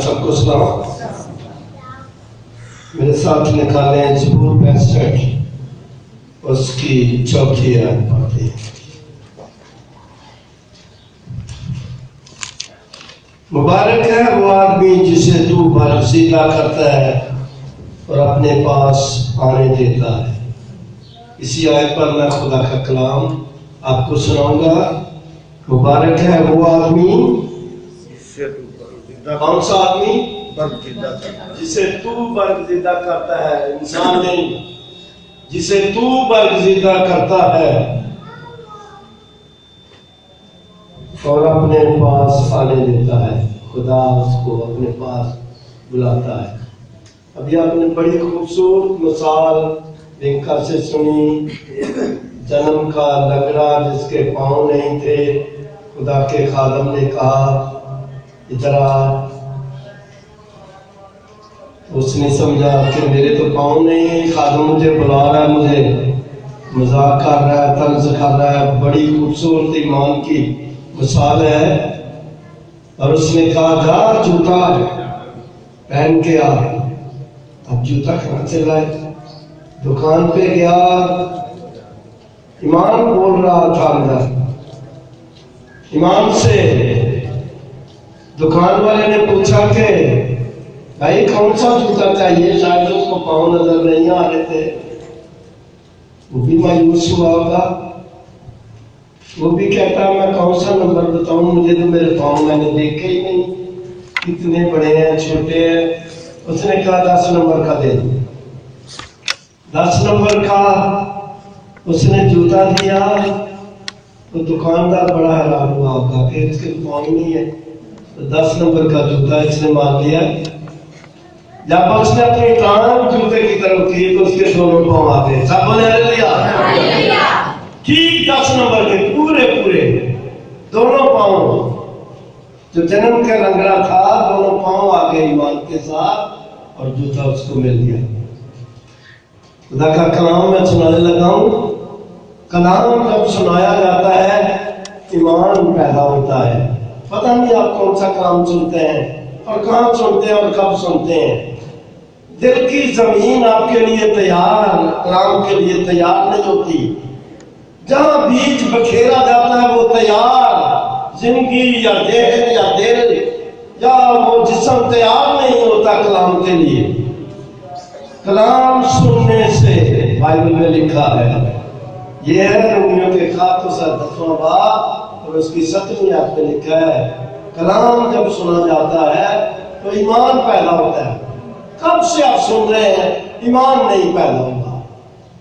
سب کو سلام۔ میرے ساتھ نکالیں زبور 65 اس کی چوتھی آیت پڑھتے ہیں۔ مبارک ہے وہ آدمی جسے تو برگزیدہ کرتا ہے اور اپنے پاس آنے دیتا ہے۔ اسی آیت پر میں خدا کا کلام آپ کو سناؤں گا۔ مبارک ہے وہ آدمی، کون سا آدمی؟ جسے تو برگزیدہ کرتا ہے، انسان نہیں، جسے تو برگزیدہ کرتا ہے اور اپنے پاس آنے دیتا ہے۔ خدا اس کو اپنے پاس بلاتا ہے۔ ابھی آپ نے بڑی خوبصورت مثال لنکا سے سنی، جنم کا لنگڑا جس کے پاؤں نہیں تھے، خدا کے خادم نے کہا ادھر آ۔ اس نے سمجھا کہ میرے تو پاؤں نہیں ہیں، خادم مجھے بلا رہا ہے، مجھے مذاق کر رہا ہے، طنز کر رہا ہے۔ بڑی خوبصورت ایمان کی مثال ہے۔ اور اس نے کہا جا جوتا پہن کے آ۔ اب جوتا کہاں سے لائے؟ دکان پہ گیا، ایمان بول رہا تھا اندر۔ ایمان سے دکان والے نے پوچھا کہ بھائی کون سا جوتا چاہیے؟ شاید اس کو پاؤں نظر نہیں آ رہے تھے۔ وہ بھی مایوس ہوا ہوگا، وہ بھی کہتا میں کون سا نمبر بتاؤں، مجھے تو میرے پاؤں میں نے دیکھے ہی نہیں، کتنے بڑے ہیں چھوٹے ہیں۔ اس نے کہا 10 نمبر کا دے دو۔ 10 نمبر کا اس نے جوتا دیا تو دکاندار بڑا حیران ہوا ہوگا کہ اس کے پاؤں نہیں ہے، تو 10 نمبر کا جوتا اس نے مان لیا۔ جب اس نے اپنی ٹانگ جوتے کی طرف کی تو اس کے دونوں پاؤں آ گئے۔ سب نے ہلیلویا۔ ٹھیک 10 نمبر کے پورے دونوں پاؤں، جو جنم کا لنگڑا تھا، دونوں پاؤں آ گئے ایمان کے ساتھ اور جوتا اس کو مل گیا۔ خدا کا کلام میں سنانے لگا ہوں۔ کلام جب سنایا جاتا ہے ایمان پیدا ہوتا ہے۔ پتہ نہیں آپ کون سا کلام سنتے ہیں اور کہاں سنتے ہیں اور کب سنتے ہیں۔ دل کی زمین آپ کے لیے تیار، کلام کے لیے تیار نہیں ہوتی۔ جہاں بیج بکھیرا جاتا ہے وہ تیار، زندگی یا ذہن یا دل یا وہ جسم تیار نہیں ہوتا کلام کے لیے۔ کلام سننے سے بائبل میں لکھا ہے، یہ ہے رومیوں کے خط اس 10واں باب اور اس کی 7ویں آیت میں لکھا ہے کلام جب سنا جاتا ہے تو ایمان پیدا ہوتا ہے۔ کب سے آپ سن رہے ہیں؟ ایمان نہیں پیدا ہوگا۔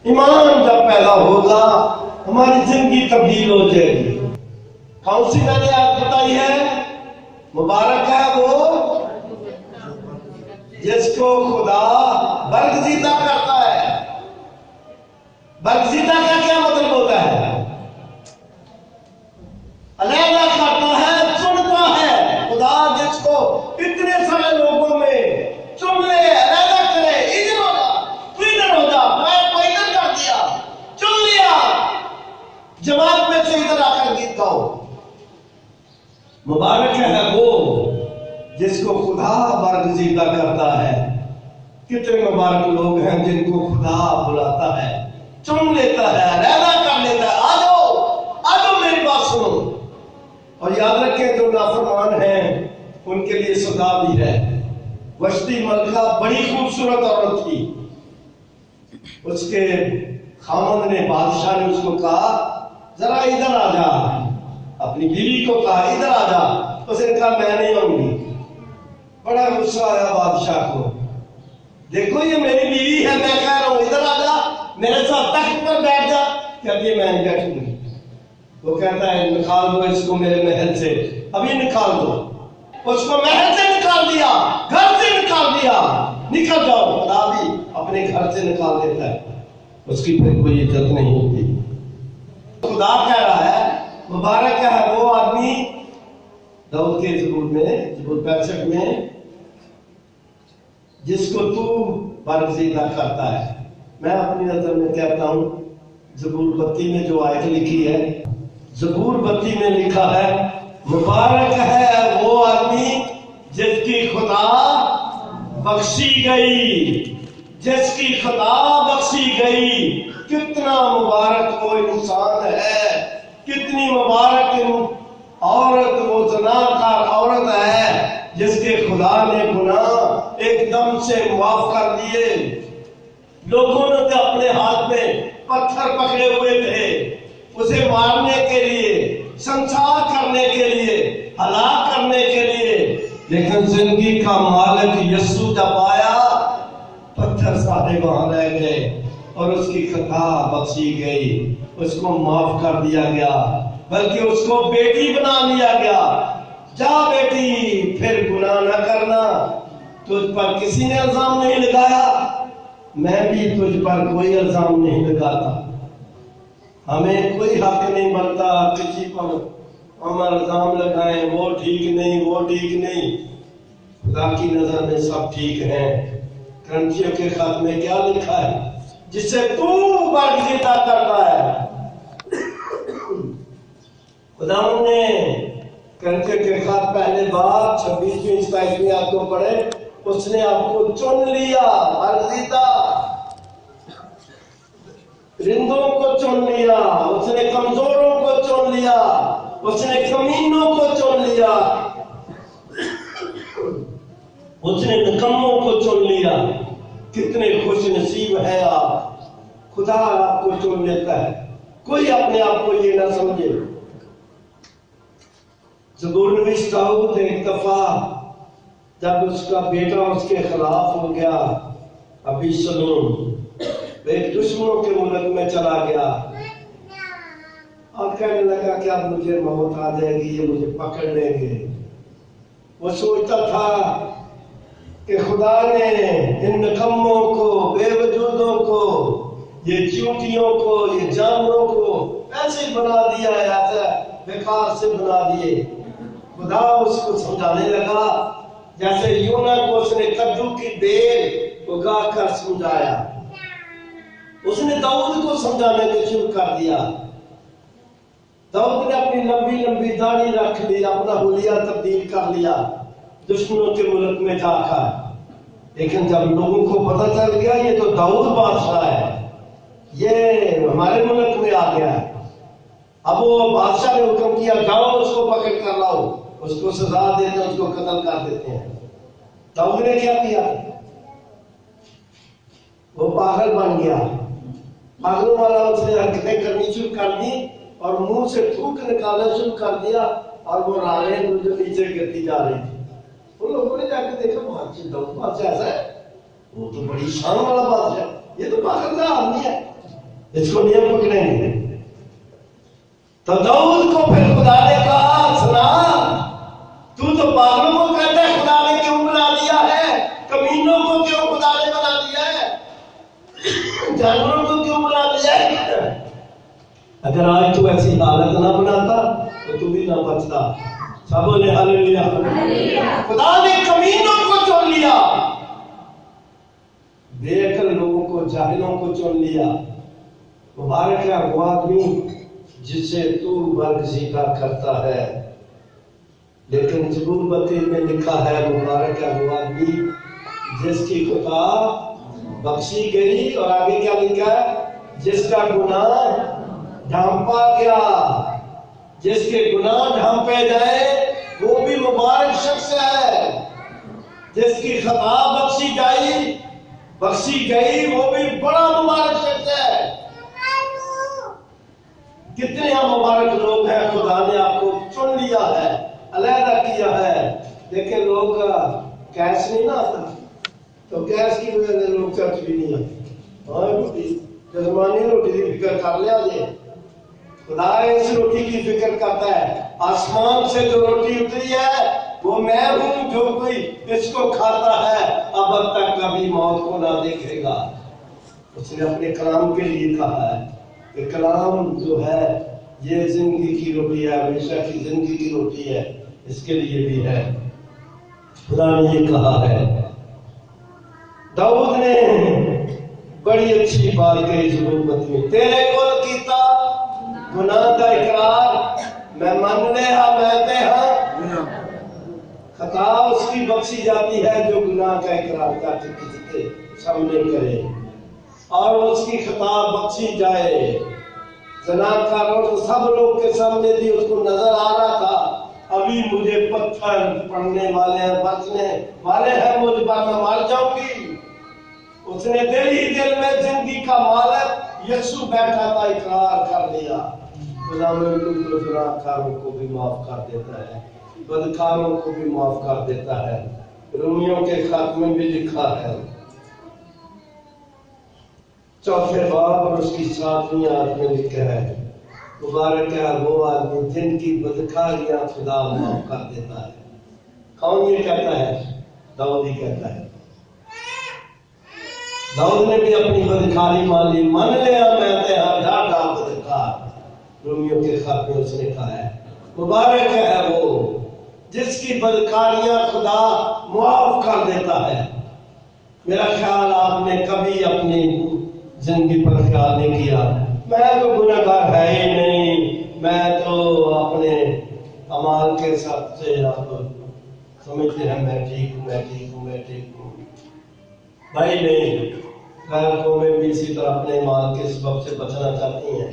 ایمان جب پیدا ہوگا ہماری زندگی تبدیل ہو جائے گی۔ کون سی میں نے آپ بتائی ہے؟ مبارک ہے وہ جس کو خدا برگزیدہ کرتا ہے۔ برگزیدہ کا کیا مطلب ہوتا ہے؟ علیحدہ کرتا ہے، چنتا ہے۔ خدا جس کو اتنے سارے لوگوں میں چن لے، علیحدہ کرے، ادھر ہو جا، تو ادھر ہو جا، میں کو ادھر کر دیا، چن لیا، جماعت میں سے ادھر آ کر گیت گاؤ۔ مبارک ہے وہ جس کو خدا برگزیدہ کرتا ہے۔ کتنے مبارک لوگ ہیں جن کو خدا بلاتا ہے، چن لیتا ہے، علیحدہ کر لیتا ہے۔ آ جاؤ میری بات سنو۔ اور یاد رکھیں جو نافرمان ہیں ان کے لیے سزا بھی ہے۔ وشتی ملکہ بڑی خوبصورت عورت تھی۔ اس کے خاوند نے، بادشاہ نے اس کو کہا ذرا ادھر آ جا، اپنی بیوی کو کہا ادھر آ جا۔ اس نے کہا میں نہیں آؤں گی۔ بڑا غصہ آیا بادشاہ کو، دیکھو یہ میری بیوی ہے، میں کہہ رہا ہوں ادھر آ جا، میرے ساتھ تخت پر بیٹھ جا۔ کہتی ہے میں نہیں بیٹھوں گی۔ وہ کہتا ہے نکال دو اس کو میرے محل سے، ابھی نکال دو۔ اس کو محل سے نکال دیا، گھر سے نکال دیا، نکل جاؤ۔ خدا بھی اپنے گھر سے نکال دیتا ہے، اس کی پھر کوئی عزت نہیں ہوتی۔ خدا کہہ رہا ہے مبارک ہے وہ آدمی، داؤد کے زبور میں، زبور 65 میں، جس کو تو برگزیدہ کرتا ہے۔ میں اپنی نظر میں کہتا ہوں زبور 32 میں جو آیت لکھی ہے، زبور 32 میں لکھا ہے مبارک ہے وہ آدمی جس کی خطا بخشی گئی، جس کی خطا بخشی گئی۔ کتنا مبارک وہ انسان ہے، کتنی مبارک عورت وہ زناکار عورت ہے جس کے خدا نے گناہ ایک دم سے معاف کر دیے۔ لوگوں نے تو اپنے ہاتھ میں پتھر پکڑے ہوئے تھے اسے مارنے کے لیے، سنسار کرنے کے لیے، ہلاک کرنے کے لیے، لیکن زندگی کا مالک یسوع جب آیا پتھر سارے وہاں رہ گئے اور اس کی خطا بخشی گئی، اس کو معاف کر دیا گیا، بلکہ اس کو بیٹی بنا لیا گیا۔ جا بیٹی پھر گناہ نہ کرنا، تجھ پر کسی نے الزام نہیں لگایا، میں بھی تجھ پر کوئی الزام نہیں لگاتا۔ ہمیں کوئی حق نہیں بنتا کسی پر ہم الزام لگائیں، وہ ٹھیک نہیں، وہ ٹھیک نہیں۔ خدا کی نظر میں سب ٹھیک ہیں۔ کرنتھیوں کے خط میں کیا لکھا ہے؟ جس سے تو برگزیدہ کرتا ہے۔ خدا نے کرنتھیوں کے خط پہلے باب 26ویں 27ویں آیت کو پڑھے، اس نے آپ کو چن لیا، برگزیدہ رندوں کو چن لیا، اس نے کمزوروں کو چن لیا، اس نے کمینوں کو چن لیا، اس نے نکموں کو چن لیا۔ کتنے خوش نصیب ہیں آپ، خدا آپ کو چن لیتا ہے، کوئی اپنے آپ کو یہ نہ سمجھے۔ زبور نویس داؤد ایک دفعہ جب اس کا بیٹا اس کے خلاف ہو گیا، ابیسلوم ایک دشمنوں کے ملک میں چلا گیا اور کہنے لگا کہ اب مجھے موت آ جائے گی، یہ مجھے پکڑ لیں گے۔ وہ سوچتا تھا کہ خدا نے ان نکموں کو، بے وجودوں کو، یہ چیونٹیوں کو، یہ جانوروں کو ایسے بنا دیا ہے، ایسا بیکار سے بنا دیے۔ خدا اس کو سمجھانے لگا جیسے یونا کو اس نے کدو کی بیل اگا کر سمجھایا، اس نے داؤد کو سمجھانے کو شروع کر دیا۔ داؤد نے اپنی لمبی لمبی داڑھی رکھ لی، اپنا حلیہ تبدیل کر لیا دشمنوں کے ملک میں جا کر، لیکن جب لوگوں کو پتہ چل گیا یہ تو داؤد بادشاہ ہے، یہ ہمارے ملک میں آ گیا ہے، اب وہ بادشاہ نے حکم کیا جاؤ اس کو پکڑ کر لاؤ، اس کو سزا دیتے ہیں، اس کو قتل کر دیتے ہیں۔ داؤد نے کیا کیا؟ وہ پاگل بن گیا، پاگلوں والا اس نے حرکتیں کرنی شروع کر دی اور منہ سے تھوک نکالنا شروع کر دیا اور وہ راہیں جو نیچے گرتی جا رہی تھی۔ ان لوگوں نے جا کے دیکھا داؤد بادشاہ ایسا ہے، وہ تو بڑی شان والا بادشاہ، یہ تو پاگل کا آدمی ہے، اس کو نہیں ہم پکڑیں گے۔ تو داؤد کو پھر خدا نے کہا سنا، تو پاگلوں کو کہتا ہے خدا نے کیوں بنا دیا ہے، کمینوں کو کیوں خدا نے بنا دیا ہے، جانوروں کو کیوں بنا دیا ہے؟ اگر آج تو ایسی حالت نہ بناتا تو تو بھی نہ بچتا۔ سب بولے ہاللیلویا۔ خدا نے کمینوں کو چن لیا، بے عقل لوگوں کو، جاہلوں کو چن لیا۔ مبارک ہے وہ آدمی جس سے تو برگزیدہ کرتا ہے۔ لیکن زبور 32 میں لکھا ہے مبارک ہے وہ آدمی جس کی خطا بخشی گئی، اور آگے کیا لکھا ہے؟ جس کا گناہ ڈھانپا گیا۔ جس کے گناہ ڈھانپے جائے وہ بھی مبارک شخص ہے۔ جس کی خطا بخشی گئی وہ بھی بڑا مبارک شخص ہے۔ کتنے مبارک لوگ ہیں، خدا نے آپ کو چن لیا ہے، علیحدہ کیا ہے، لیکن لوگ کیش نہیں نہ آتا تو کیش کی وجہ سے لوگ چرچ بھی نہیں آتے۔ ہاں روٹی جسمانی روٹی کی فکر کر لیا جی، خدا اس روٹی کی فکر کرتا ہے۔ آسمان سے جو روٹی اتری ہے وہ میں ہوں، جو کوئی اس کو کھاتا ہے اب تک کبھی موت کو نہ دیکھے گا۔ اس نے اپنے کلام کے لیے کہا ہے کہ کلام جو ہے یہ زندگی کی روٹی ہے، ہمیشہ کی زندگی کی روٹی ہے، اس کے لیے بھی ہے۔ خدا نے یہ کہا ہے۔ داؤد نے بڑی اچھی بات کہی زبور 32 میں، تیرے کول کیتا گناہ کا اقرار میں من لے ہاں میں تے ہاں خطا اس کی بخشی جاتی ہے جو گناہ کا اقرار کر کے کسی کے سامنے کرے اور اس کی خطا بخشی جائے۔ زناکاروں تو سب لوگ کے سامنے تھی، اس کو نظر آ رہا تھا ابھی مجھے پتھر پڑنے والے ہیں، بچنے والے ہیں، مجھ پر میں مر جاؤں گی۔ اس نے دل ہی دل میں زندگی کا مالک یسوع بیٹھا تھا اقرار کر لیا۔ خدا بالکل تو زناکاروں کو بھی معاف کر دیتا ہے، بدکاروں کو بھی معاف کر دیتا ہے۔ رومیوں کے خط میں بھی لکھا ہے 4 باب اور اس کی 7ویں آیت میں لکھا ہے مبارک ہے وہ آدمی جن کی بدکاریاں خدا معاف کر دیتا ہے۔ کون یہ کہتا ہے؟ داؤد ہی کہتا ہے۔ داؤد نے بھی اپنی بدکاری مان لی، من لیا میں تیرا ڈاٹا بدکار۔ رومیوں کے خط میں اس نے کہا ہے مبارک ہے وہ جس کی بدکاریاں خدا معاف کر دیتا ہے۔ میرا خیال آپ نے کبھی اپنی زندگی پر خیال نہیں کیا میں تو گنہگار ہے ہی نہیں، میں تو اپنے اعمال کے ساتھ سے آپ سمجھتے ہیں میں ٹھیک ہوں، میں ٹھیک ہوں، میں ٹھیک ہوں۔ بھائی نہیں، غیر قومیں بھی اسی طرح اپنے اعمال کے سبب سے بچنا چاہتی ہیں،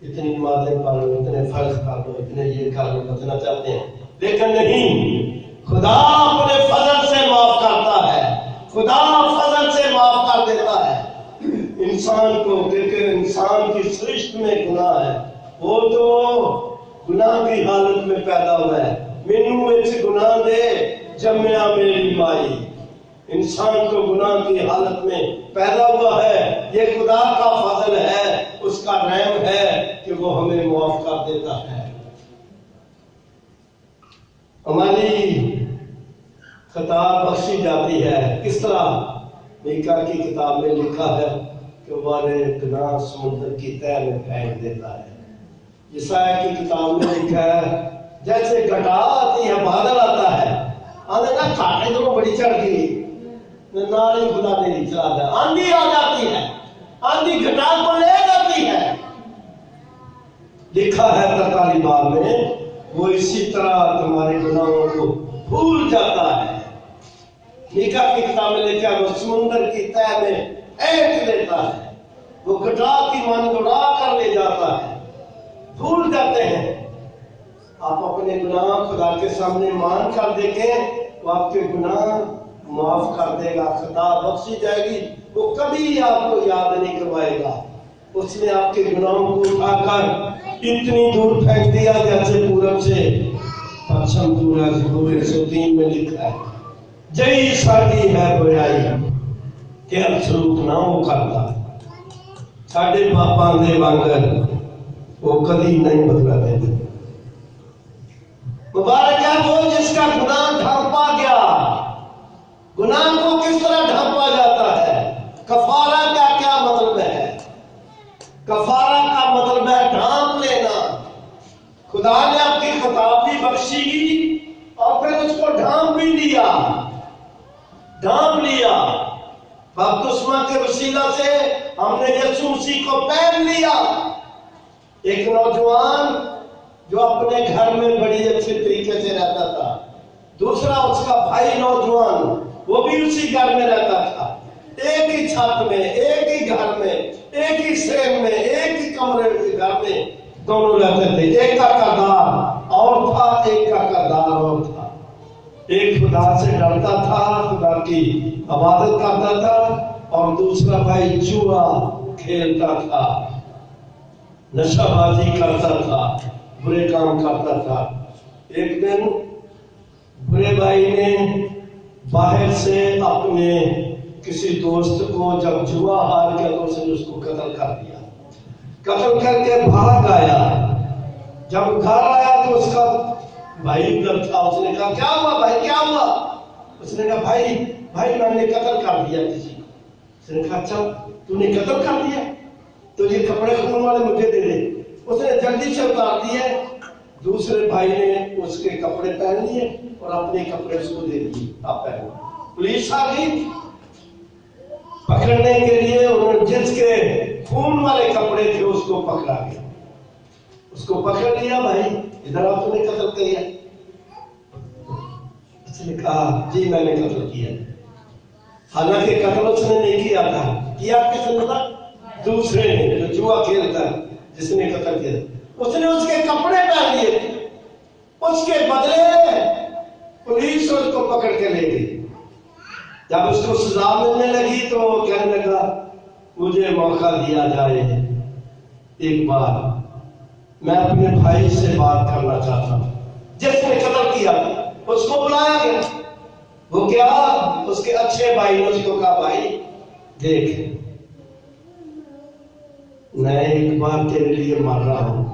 اتنی نمازیں پڑھ لو، اتنے فرض کر لو، اتنے یہ کر لو، بچنا چاہتے ہیں، لیکن نہیں، خدا اپنے فضل سے معاف کرتا ہے، خدا فضل سے معاف کر دیتا ہے انسان کو، کیونکہ انسان کی سرشت میں گناہ ہے، وہ تو گناہ کی حالت میں پیدا ہوا ہے، مینوں وچ گناہ دے جمیا میری مائی، انسان کو گناہ کی حالت میں پیدا ہوا ہے، یہ خدا کا فضل ہے، اس کا رحم ہے کہ وہ ہمیں معاف کر دیتا ہے۔ ہماری خطا بخشی جاتی ہے کس طرح؟ میکا کی کتاب میں لکھا ہے کہ ہمارے گناہ سمندر کی تہہ میں پھینک دیتا ہے۔ یسایہ کی کتاب میں لکھا ہے جیسے گھٹا آتی ہے، بادل آتا ہے، آندے نا کھاٹے تو بڑی چڑھ گئی، نالی خدا دے چلا دے، آندھی آ جاتی ہے، آندھی گھٹا کو لے جاتی ہے۔ لکھا ہے 43 باب میں وہ اسی طرح تمہارے گناہوں کو بھول جاتا ہے۔ میکا کی کتاب میں لکھا ہے وہ سمندر کی تہہ میں پھینک لیتا ہے، وہ گھٹا کی مانند اڑا کر لے جاتا ہے۔ بھول جاتے ہیں۔ آپ اپنے گناہ خدا کے سامنے مان کر دیکھیں، وہ آپ کے گناہ معاف کر دے گا، خطا بخشی جائے گی، وہ کبھی آپ کو یاد نہیں کروائے گا۔ اس نے آپ کے گناہوں کو اٹھا کر اتنی دور پھینک دیا جیسے پورب سے پچھم دور زبور 103 میں لکھا ہے جئی ساڈی ہے برائی کہ سلوک نہ وہ کرتا، ساڈے پاپاں دے وانگر وہ کبھی نہیں بدلا دے۔ مبارک ہے وہ جس کا گناہ ڈھانپا گیا۔ گناہ کو کس طرح ڈھانپا جاتا ہے؟ کفارہ کا کیا مطلب ہے؟ کفارہ کا مطلب ہے ڈھانپ لینا۔ خدا نے آپ کی خطا بھی بخشی اور پھر اس کو ڈھانپ بھی لیا، ڈھانپ لیا۔ بپتسمہ کے وسیلہ سے ہم نے یسوع مسیح کو پہن لیا۔ ایک نوجوان جو اپنے گھر میں بڑی اچھے طریقے سے رہتا تھا، دوسرا اس کا بھائی نوجوان وہ بھی اسی گھر میں رہتا تھا، ایک ہی چھت میں، ایک ہی گھر میں، ایک ہی سین میں، ایک ہی کمرے کے گھر میں دونوں رہتے تھے۔ ایک کا کردار اور تھا، ایک کا کردار اور تھا۔ ایک خدا سے ڈرتا تھا، خدا کی عبادت کرتا تھا، اور دوسرا بھائی جوا کھیلتا تھا، نشہ بازی کرتا تھا، برے کام کرتا تھا۔ ایک دن برے بھائی نے باہر سے اپنے کسی دوست کو جب جوا ہار گیا تو اس نے اس کو قتل کر دیا، قتل کر کے بھاگ آیا۔ جب گھر آیا تو اس کا بھائی ادھر تھا، اس نے کہا کیا ہوا بھائی، کیا ہوا؟ اس نے کہا بھائی میں نے قتل کر دیا کسی کو۔ اس نے کہا اچھا تو نے قتل کر دیا تو یہ کپڑے خون والے مجھے دے دے۔ اس نے جلدی سے اتار دیے، دوسرے بھائی نے اس کے کپڑے پہن لیے اور اپنے کپڑے اس کو دے دیے، آپ پہنو۔ پولیس آ گئی پکڑنے کے لیے، انہوں نے جس کے خون والے کپڑے تھے اس کو پکڑا گیا، اس کو پکڑ لیا۔ بھائی ادھر آپ نے قتل کیا۔ اس نے کہا جی میں نے قتل کیا، حالانکہ قتل اس نے نہیں کیا تھا، کیا کس نے تھا؟ دوسرے نے جو جوا کھیلتا ہے، جس نے قتل کیا، اس نے اس کے کپڑے پہن لیے تھے، اس کے بدلے پولیس اس کو پکڑ کے لے گئی۔ جب اس کو سزا ملنے لگی تو وہ کہنے لگا مجھے موقع دیا جائے، ایک بار میں اپنے بھائی سے بات کرنا چاہتا ہوں جس نے قتل کیا۔ اس کو بلایا گیا، وہ کیا؟ اس کے اچھے بھائی نے اس کو کہا بھائی دیکھ میں ایک بار تیرے لیے مر رہا ہوں،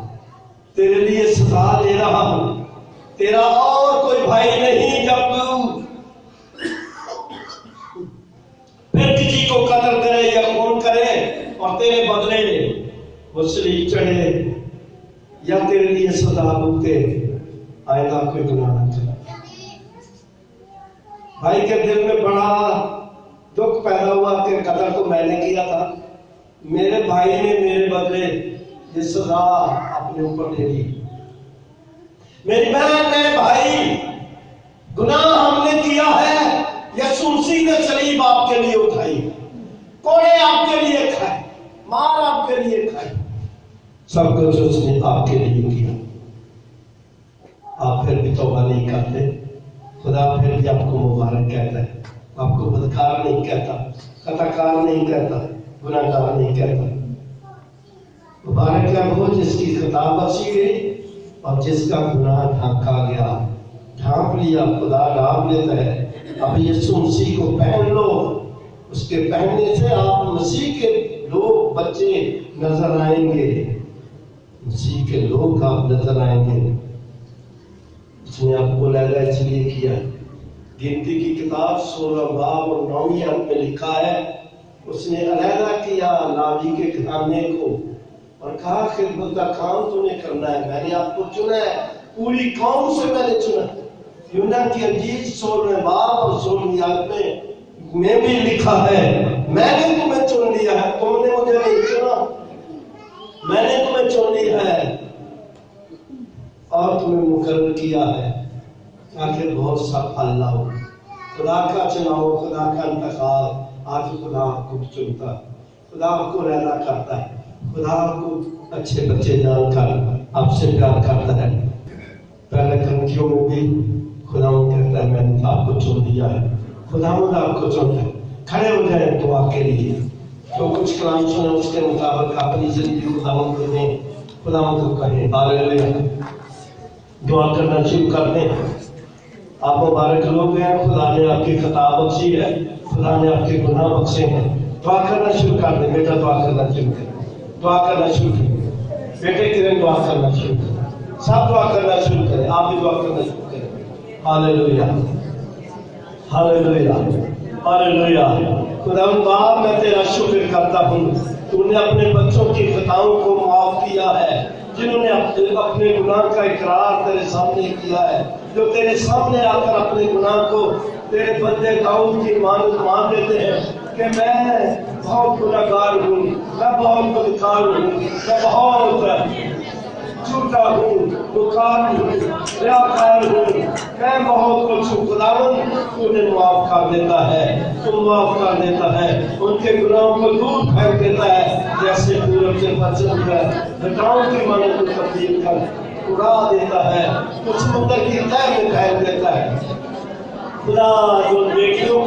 تیرے لیے سزا لے رہا ہوں، تیرا اور کوئی بھائی نہیں، جب تو پھر کسی کو قتل کرے یا خون کرے اور تیرے بدلے میں وہ سلیب چڑھے یا تیرے لیے سزا بھگتے، آئندہ کوئی گناہ نہ کرے۔ بھائی کے دل میں بڑا دکھ پیدا ہوا کہ قتل تو میں نے کیا تھا، میرے بھائی نے میرے بدلے یہ سزا اپنے اوپر لے لی۔ میری بہن میرے بھائی، گناہ ہم نے کیا ہے، یسوع مسیح نے صلیب آپ کے لیے اٹھائی، کوڑے آپ کے لیے کھائے، مار آپ کے لیے کھائی، سب کچھ اس نے آپ کے لیے کیا۔ آپ پھر بھی توبہ نہیں کرتے، خدا پھر بھی آپ کو مبارک کہتا ہے، آپ کو بدکار نہیں کہتا، خطاکار نہیں کہتا، گناہگار نہیں کہتا۔ مبارک ہے وہ جس کی خطا بخشی گئی اور جس کا گناہ ڈھانکا گیا، ڈھانپ لیا، خدا ڈھانپ لیتا ہے۔ اب یسوع مسیح کو پہن لو، اس کے پہننے سے آپ مسیح کے لوگ بچے نظر آئیں گے، مسیح کے لوگ آپ نظر آئیں گے۔ اس نے آپ کو علیحدہ اس لیے کیا۔ گنتی کی کتاب 16 باب اور 9 آیت میں لکھا ہے اس نے علیحدہ کیا لاوی کے گھرانے کو اور کہا خدمت کا کام تو نے کرنا ہے، میں نے آپ کو چنا ہے، پوری قوم سے میں نے چنا۔ یونان کی انجیل 16 باب اور 16 آیت میں بھی لکھا ہے میں نے تمہیں چن لیا ہے، تم نے مجھے نہیں چنا، میں نے تمہیں چن لیا ہے اور تمہیں مقرر کیا ہے تاکہ بہت سا پھل لاؤ۔ خدا کا چناؤ، خدا کا انتخاب، آج خدا آپ کو چنتا، خدا آپ کو علیحدہ کرتا ہے، خدا آپ کو اچھے بچے جان کر آپ سے پیار کرتا ہے۔ پہلے کرنٹیوں میں بھی خدا کہتا ہے میں نے آپ کو چن لیا ہے، خدا آپ کو چنتا ہے۔ کھڑے ہو جائیں دعا کے لیے، جو کچھ کلام سنا اس کے مطابق اپنی زندگی خدا کو دیں، خدا کو کہیں ہاللیلویا۔ دعا کرنا شروع کر دیں۔ آپ مبارک لوگ ہیں، خدا نے آپ کی خطا بخشی ہے، خدا نے آپ کے گناہ بخشے ہیں۔ دعا کرنا شروع کر دیں، بیٹا دعا کرنا شروع کریں، دعا کرنا شروع کریں، بیٹے کریں دعا کرنا شروع کریں، سب دعا کرنا شروع کریں، آپ بھی دعا کرنا شروع کریں۔ ہاللیلویا ہاللیلویا ہاللیلویا۔ خدا باپ میں تیرا شکر کرتا ہوں، تو نے اپنے بچوں کی خطاؤں کو معاف کیا ہے، جنہوں نے اپنے گناہ کا اقرار تیرے سامنے کیا ہے، جو تیرے سامنے آ کر اپنے گناہ کو تیرے بندے داؤد کی مان لیتے ہیں کہ میں بہت گناہگار ہوں، میں بہت بدکار ہوں، میں بہت جھوٹا ہوں، بکار ہوں، ریاکار ہوں، میں بہت کچھ ہوں۔ خداوند تو نے معاف کر دیتا ہے، تو معاف کر دیتا ہے، ان کے گناہوں کو دور پھینک دیتا ہے، جیسے پورب سے پچھم ہے گٹاؤں کی مانند کو تبدیل کر اڑا دیتا ہے، تو سمندر کی تہہ میں پھینک دیتا ہے۔ خدا جو بیٹوں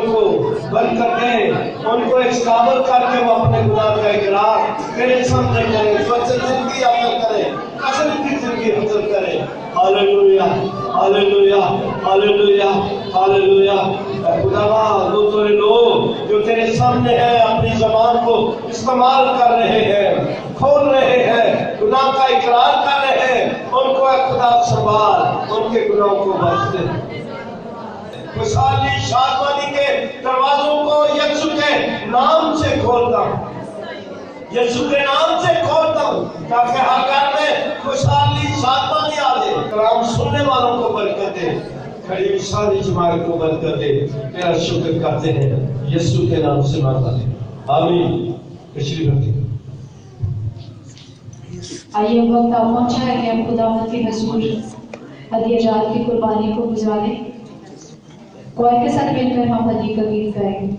کو بند کر دے، ان کو ایک قابل کر کے وہ اپنے گناہ کا اقرار میرے سامنے کرے، سچ زندگی حاصل کرے، اصل کی زندگی حاصل کرے۔ ہاللیلویا ہاللیلویا ہاللیلویا ہاللیلویا۔ خداوا وہ تیرے لوگ جو تیرے سامنے ہیں اپنی زبان کو استعمال کر رہے ہیں، کھول رہے ہیں، گناہ کا اقرار کر رہے ہیں، ان کو اے خدا سنبھال، ان کے گناہوں کو بخش دے۔ خوشحالی شادمانی کے دروازوں کو یسوع کے نام سے کھولتا ہوں، یسوع کے نام سے کھولتا ہوں، تاکہ ہر گھر میں خوشحالی شادمانی آ جائے۔ کلام سننے والوں کو برکت دے، کھڑی ساری جماعت کو برکت دے۔ تیرا شکر کرتے ہیں یسوع کے نام سے مانگتے ہیں، آمین۔ تشریف رکھیں۔ آئیے وقت آپ پہنچا ہے کہ ہم خدا کی حضور ہدیہ جات کی قربانی کو گزاریں۔ کوئر کے ساتھ مل کر ہم حجی کا گیت گائیں گے.